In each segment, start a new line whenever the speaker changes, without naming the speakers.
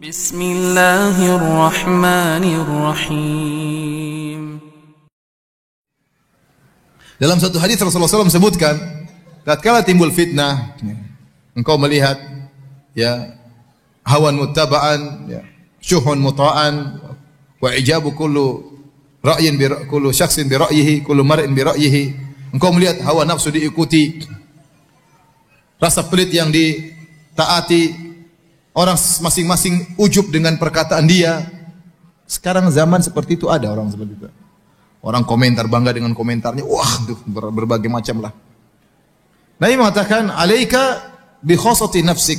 Bismillahirrahmanirrahim.
Dalam satu hadis Rasulullah SAW sebutkan, tatkala timbul fitnah, engkau melihat ya hawan muttaba'an, ya syuhun muta'an, wa ijabu kullu ra'yin kullu syakhsin bi ra'yihi, kullu mar'in bi ra'yihi. Engkau melihat hawa nafsu diikuti, rasa pelit yang ditaati, orang masing-masing ujub dengan perkataan dia. Sekarang zaman seperti itu ada orang seperti itu. Orang komentar bangga dengan komentarnya, wah itu berbagai macam lah. Nabi mengatakan, "Alaika bi khosati nafsik."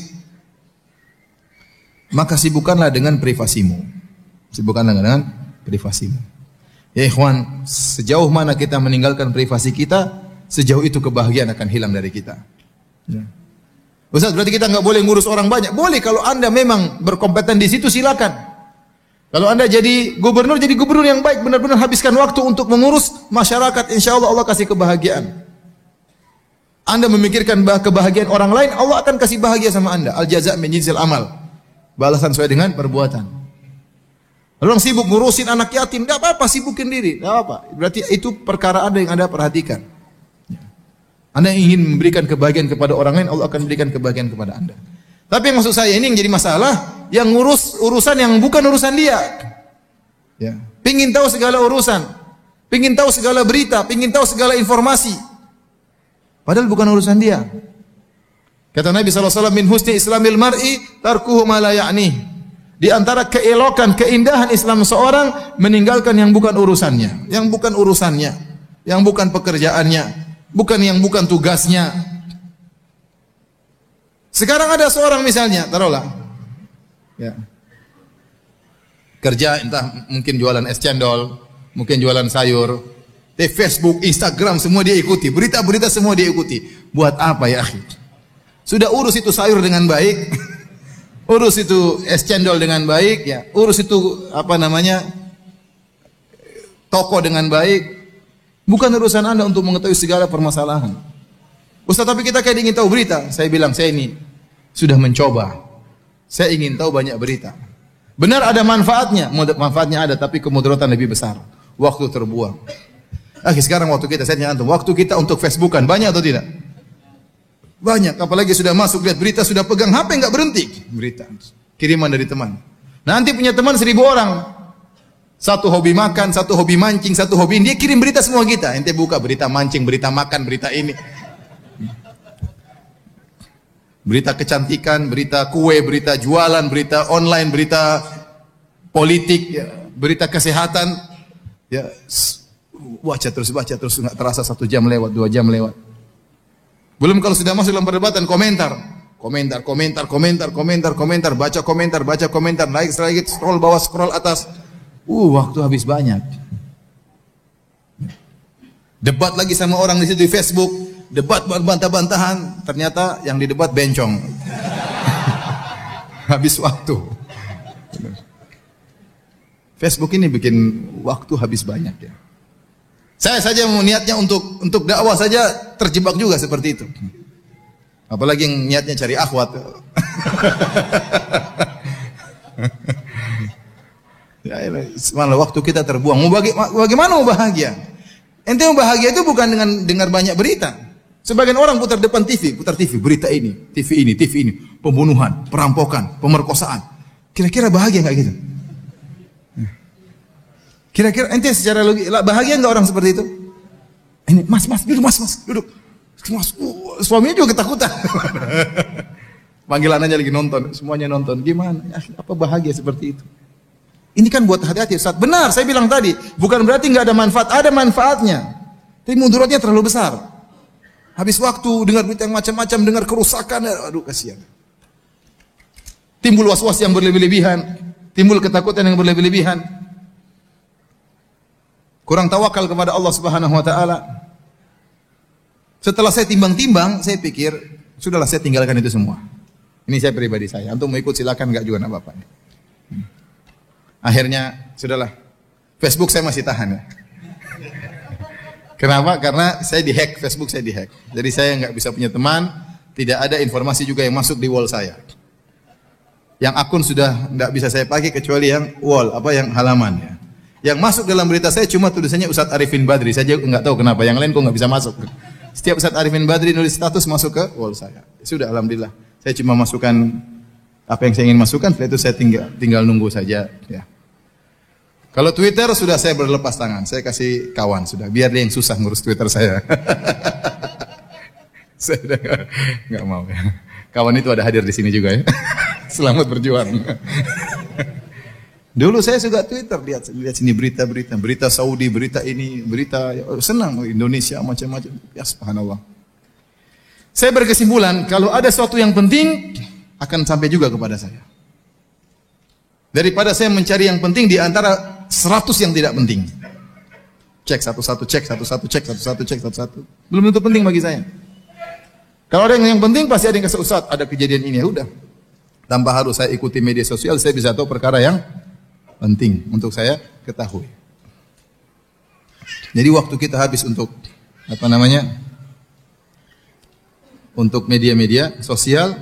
Maka sibukkanlah dengan privasimu. Sibukkanlah dengan privasimu. Ya ikhwan, sejauh mana kita meninggalkan privasi kita, sejauh itu kebahagiaan akan hilang dari kita. Ya. Ustaz, berarti kita enggak boleh ngurus orang banyak? Boleh kalau Anda memang berkompeten di situ, silakan. Kalau Anda jadi gubernur yang baik, benar-benar habiskan waktu untuk mengurus masyarakat, insyaallah Allah kasih kebahagiaan. Anda memikirkan kebahagiaan orang lain, Allah akan kasih bahagia sama Anda. Al jaza' min jinsil amal. Balasan sesuai dengan perbuatan. Orang sibuk ngurusin anak yatim, enggak apa-apa, sibukin diri, enggak apa. Berarti itu perkara Anda yang Anda perhatikan. Anda ingin memberikan kebahagiaan kepada orang lain, Allah akan berikan kebahagiaan kepada Anda. Tapi yang maksud saya ini yang jadi masalah, yang ngurus urusan yang bukan urusan dia. Ya. Pingin tahu segala urusan, pingin tahu segala berita, pingin tahu segala informasi. Padahal bukan urusan dia. Kata Nabi SAW, min husni islamil mar'i tarkuhu ma la ya'ni. Di antara keelokan, keindahan Islam seorang, meninggalkan yang bukan urusannya, yang bukan urusannya, yang bukan pekerjaannya, yang bukan tugasnya. Sekarang ada seorang misalnya, taruhlah, ya, kerja entah mungkin jualan es cendol, mungkin jualan sayur, di Facebook, Instagram semua dia ikuti, berita-berita semua dia ikuti. Buat apa ya akhi? Sudah urus itu sayur dengan baik, urus itu es cendol dengan baik, ya, urus itu toko dengan baik. Bukan urusan Anda untuk mengetahui segala permasalahan. Ustaz, tapi kita kayak ingin tahu berita. Saya bilang, saya ini sudah mencoba. Saya ingin tahu banyak berita. Benar ada manfaatnya. Manfaatnya ada, tapi kemudaratan lebih besar. Waktu terbuang. Sekarang waktu kita, saya tanya antum, waktu kita untuk Facebookan banyak atau tidak? Banyak. Apalagi sudah masuk, lihat berita, sudah pegang HP, enggak berhenti. Berita. Kiriman dari teman. Nanti punya teman 1000 orang. Satu hobi makan, satu hobi mancing, satu hobi ini. Dia kirim berita semua kita. Ente buka berita mancing, berita makan, berita ini. Berita kecantikan, berita kue, berita jualan, berita online, berita politik, ya, berita kesehatan. Ya, baca terus, nggak terasa 1 jam lewat, 2 jam lewat. Belum kalau sudah masuk dalam perdebatan, komentar, baca komentar, naik lagi, scroll bawah, scroll atas. Waktu habis banyak. Debat lagi sama orang di situ di Facebook, debat bantah-bantahan, ternyata yang didebat bencong. Habis waktu. Facebook ini bikin waktu habis banyak ya. Saya saja mau niatnya untuk dakwah saja terjebak juga seperti itu. Apalagi yang niatnya cari akhwat. Ya, malah waktu kita terbuang. Bagaimana mau bahagia? Ente mau bahagia itu bukan dengan dengar banyak berita. Sebagian orang putar depan TV, berita ini, TV ini, pembunuhan, perampokan, pemerkosaan. Kira-kira bahagia enggak gitu? Kira-kira ente secara logis bahagia enggak orang seperti itu? Ini mas, duduk. Mas, suaminya juga ketakutan. Panggilan aja lagi nonton, semuanya nonton. Gimana? Apa bahagia seperti itu? Ini kan buat hati-hati Ustaz. Benar, saya bilang tadi, bukan berarti enggak ada manfaat, ada manfaatnya. Tapi mudaratnya terlalu besar. Habis waktu dengar berita yang macam-macam, dengar kerusakan, aduh kasihan. Timbul was-was yang berlebih-lebihan, timbul ketakutan yang berlebih-lebihan. Kurang tawakal kepada Allah Subhanahu wa taala. Setelah saya timbang-timbang, saya pikir, sudahlah saya tinggalkan itu semua. Ini saya pribadi saya. Antum mau ikut silakan, enggak juga enggak apa-apa. Akhirnya sudahlah. Facebook saya masih tahan ya. Kenapa? Karena saya dihack, Facebook saya dihack. Jadi saya nggak bisa punya teman, tidak ada informasi juga yang masuk di wall saya. Yang akun sudah tidak bisa saya pakai kecuali yang wall, yang halaman ya. Yang masuk dalam berita saya cuma tulisannya Ustadz Arifin Badri. Saya enggak tahu kenapa yang lain kok enggak bisa masuk. Setiap Ustadz Arifin Badri nulis status masuk ke wall saya. Sudah alhamdulillah. Saya cuma masukkan apa yang saya ingin masukkan, setelah itu saya tinggal nunggu saja ya. Kalau Twitter sudah saya berlepas tangan. Saya kasih kawan sudah, biar dia yang susah ngurus Twitter saya. Saya udah enggak mau ya. Kawan itu ada hadir di sini juga ya. Selamat berjuang. Dulu saya suka Twitter, lihat sini berita Saudi, berita ini, berita senang Indonesia macam-macam. Ya subhanallah. Saya berkesimpulan kalau ada sesuatu yang penting akan sampai juga kepada saya. Daripada saya mencari yang penting di antara 100 yang tidak penting. Cek satu-satu. Belum tentu penting bagi saya. Kalau ada yang penting pasti ada yang kasih Ustaz, ada kejadian ini ya udah. Tanpa harus saya ikuti media sosial, saya bisa tahu perkara yang penting untuk saya ketahui. Jadi waktu kita habis untuk untuk media-media sosial,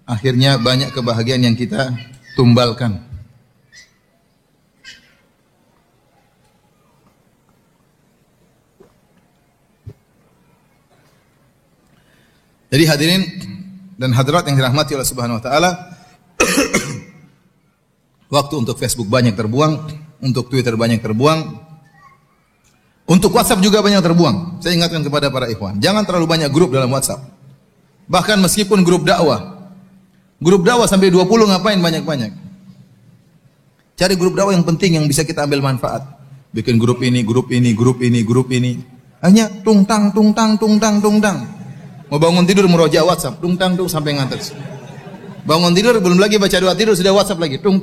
akhirnya banyak kebahagiaan yang kita tumbalkan. Jadi hadirin dan hadirat yang dirahmati Allah Subhanahu wa taala, waktu untuk Facebook banyak terbuang, untuk Twitter banyak terbuang, untuk WhatsApp juga banyak terbuang. Saya ingatkan kepada para ikhwan, jangan terlalu banyak grup dalam WhatsApp. Bahkan meskipun grup dakwah sampai 20 ngapain banyak-banyak. Cari grup dakwah yang penting yang bisa kita ambil manfaat. Bikin grup ini. Hanya tung tang. Mau bangun tidur meroja WhatsApp, tung sampai ngantuk. Bangun tidur belum lagi baca doa tidur sudah WhatsApp lagi, tung.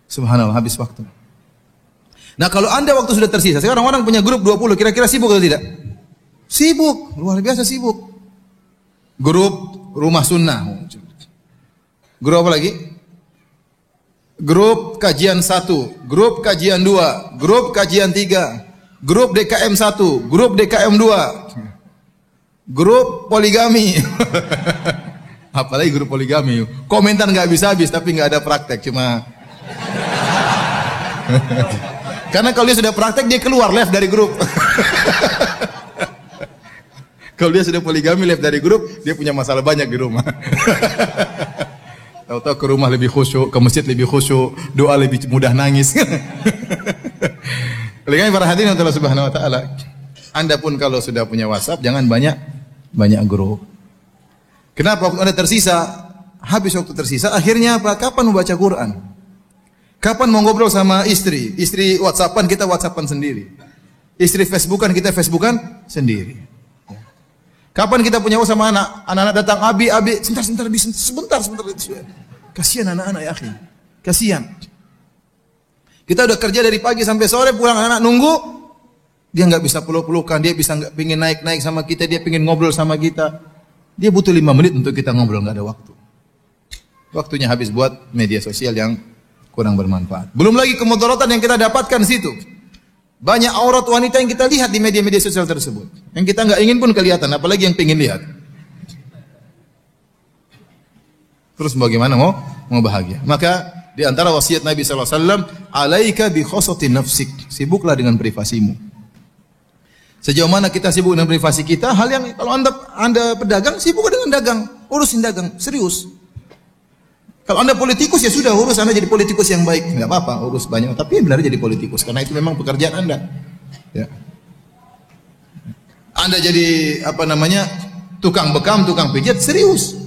Subhanallah, habis waktu. Nah, kalau Anda waktu sudah tersisa, sekarang orang punya grup 20, kira-kira sibuk atau tidak? Sibuk, luar biasa sibuk. Grup Rumah Sunnah. Grup apa lagi? Grup kajian 1, grup kajian 2, grup kajian 3, grup DKM 1, grup DKM 2. Grup poligami. Apalagi grup poligami. Komentar nggak bisa habis tapi nggak ada praktek, cuma karena kalau dia sudah praktek dia keluar left dari grup. Kalau dia sudah poligami left dari grup, dia punya masalah banyak di rumah. Tahu-tahu ke rumah lebih khusyuk, ke masjid lebih khusyuk, doa lebih mudah nangis. Oleh karena para hadirin Allah Subhanahu wa taala, Anda pun kalau sudah punya WhatsApp jangan banyak grup. Kenapa? Waktu Anda tersisa, habis waktu tersisa, akhirnya apa? Kapan membaca Quran? Kapan mau ngobrol sama istri? Istri WhatsAppan, kita WhatsAppan sendiri. Istri Facebookan, kita Facebookan sendiri. Kapan kita punya usaha sama anak? Anak-anak datang, abi, sebentar. Kasihan anak-anak ya akhi. Kasihan. Kita udah kerja dari pagi sampai sore, pulang anak-anak nunggu. Dia nggak bisa peluk-pelukan, dia bisa nggak pingin naik-naik sama kita, dia pingin ngobrol sama kita. Dia butuh 5 menit untuk kita ngobrol, nggak ada waktu. Waktunya habis buat media sosial yang kurang bermanfaat. Belum lagi kemudaratan yang kita dapatkan di situ. Banyak aurat wanita yang kita lihat di media-media sosial tersebut. Yang kita nggak ingin pun kelihatan, apalagi yang pingin lihat. Terus bagaimana mau bahagia? Maka di antara wasiat Nabi sallallahu alaihi wasallam, "Alaika bi khosati nafsik." Sibuklah dengan privasimu. Sejauh mana kita sibuk dengan privasi kita, hal yang kalau Anda pedagang, sibuk dengan dagang, urusin dagang, serius. Kalau Anda politikus ya sudah, urus Anda jadi politikus yang baik, enggak apa-apa, urus banyak, tapi benar jadi politikus karena itu memang pekerjaan Anda. Ya. Anda jadi tukang bekam, tukang pijat, serius.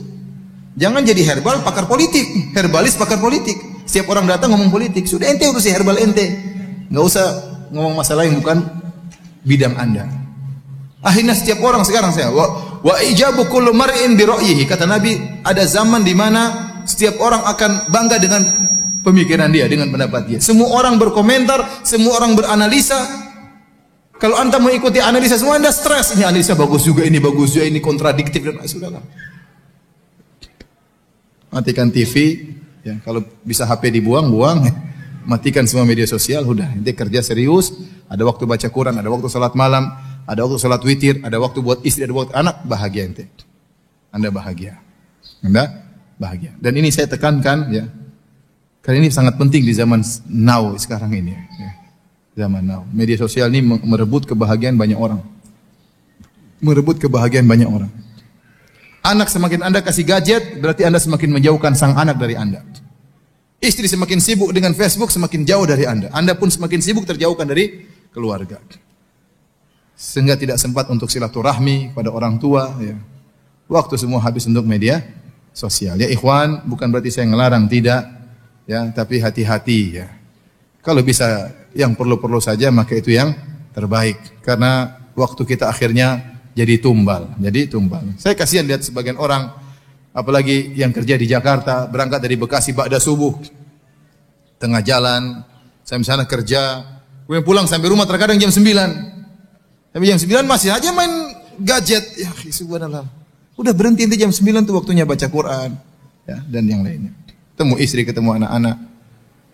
Jangan jadi herbal pakar politik, herbalis pakar politik. Setiap orang datang ngomong politik, sudah ente urusi herbal ente. Enggak usah ngomong masalah yang bukan bidang Anda. Akhirnya setiap orang sekarang wa ijabu kullu mar'in bi ra'yihi. Kata Nabi, ada zaman di mana setiap orang akan bangga dengan pemikiran dia, dengan pendapat dia. Semua orang berkomentar, semua orang beranalisa. Kalau Anda mengikuti analisa semua, Anda stres. Ini analisa bagus juga, ini bagus juga, ini kontradiktif dan sudahlah. Matikan TV, ya, kalau bisa HP dibuang. Matikan semua media sosial, udah. Nanti kerja serius, ada waktu baca Quran, ada waktu salat malam, ada waktu salat witir, ada waktu buat istri, ada waktu anak, bahagia ente. Anda bahagia. Anda bahagia. Dan ini saya tekankan ya. Karena ini sangat penting di zaman now sekarang ini ya. Zaman now. Media sosial ini merebut kebahagiaan banyak orang. Merebut kebahagiaan banyak orang. Anak semakin Anda kasih gadget, berarti Anda semakin menjauhkan sang anak dari Anda. Istri semakin sibuk dengan Facebook, semakin jauh dari Anda. Anda pun semakin sibuk terjauhkan dari keluarga. Sehingga tidak sempat untuk silaturahmi pada orang tua. Ya. Waktu semua habis untuk media sosial. Ya ikhwan, bukan berarti saya ngelarang, tidak. Ya, tapi hati-hati ya. Kalau bisa yang perlu-perlu saja, maka itu yang terbaik. Karena waktu kita akhirnya jadi tumbal. Saya kasihan lihat sebagian orang, apalagi yang kerja di Jakarta, berangkat dari Bekasi ba'da subuh, tengah jalan, saya misalnya kerja, kemudian pulang sampai rumah terkadang jam 9. Tapi jam 9 masih aja main gadget. Ya, subhanallah. Udah berhenti jam 9 tuh waktunya baca Quran, ya, dan yang lainnya. Ketemu istri, ketemu anak-anak,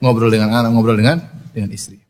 ngobrol dengan anak, ngobrol dengan istri.